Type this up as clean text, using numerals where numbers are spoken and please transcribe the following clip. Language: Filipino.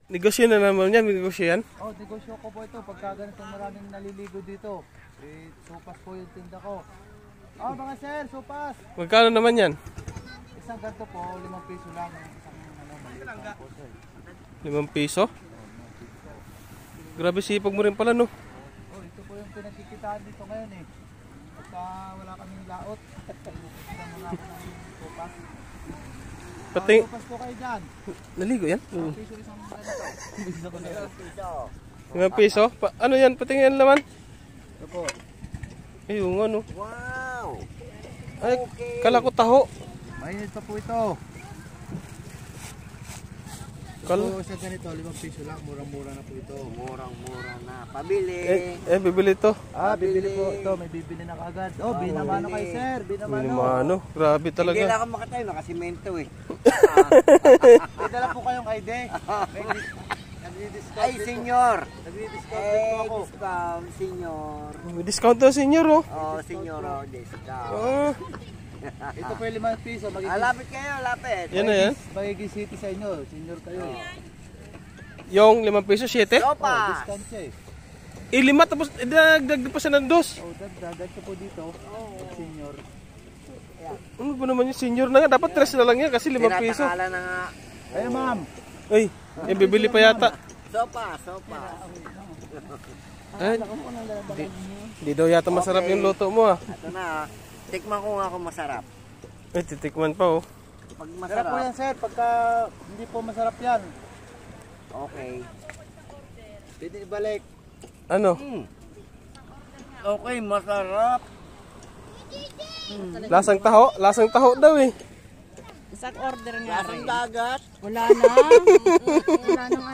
Negosyo na naman yan, negosyo yan. Oh, negosyo ko po ito. Pagka ganitong maraming naliligo dito, sopas po yung tinda ko. Oh, mga sir, sopas. Magkano naman yan? Isang ganito po, 5 piso lang. Isang maliit po, sir. 5 piso? Grabe sipag mo rin pala, no? Oh, ito po yung pinagkikitaan dito ngayon eh. Pagka wala kaming laot, bubuksan muna ako ng sopas. Pati... Sopas po kayo dyan. Naligo yan? 5 piso isang ganito. 5 piso? Ano yan? Patingin ang laman? Ito po. Ay, yung ano. Wow! Ay, kala ko taho. Mainit pa po ito. Ito sa ganito, 5 piso lang. Murang-mura na po ito. Murang-mura na. Pabili. Bibili to. Bibili po ito. May bibili na kagad. Oh, binamano kay sir. Binamano. Binamano. Grabe talaga. Hindi lang ako makatayo. Nakasimento eh. May dala po kayong ID. Ay, senyor. Nagdi-discount po ako. Discount, senyor. May discount to, senyor, oh. Oh, senyor, oh, discount. Ah, Ito po yung 5 piso. Lapit kayo, lapit. yan na yan. Magiging city sa inyo. Senior kayo. Yung 5 piso, 7? Sopa. Discount siya eh. 5 tapos dagdag pa siya ng 2. Oh, dagdag po dito. Senior. Ano ba naman yung senior na nga? Dapat 3 na lang yan kasi 5 piso. Tinatakala na nga. Ayun ma'am. Ay, bibili pa yata. Sopa, sopa. Ay, di daw yata masarap yung luto mo, ah. Ito na, tikman ko nga kung masarap. Ay, titikman pa, oh. Pag Masarap po yan masarap, sir. Pagka hindi po masarap yan. okay. Pwede ibalik. Ano? Okay, masarap. Lasang taho? Lasang taho daw, eh. Isang order nga Lasang rin. dagat. Wala na. Wala nang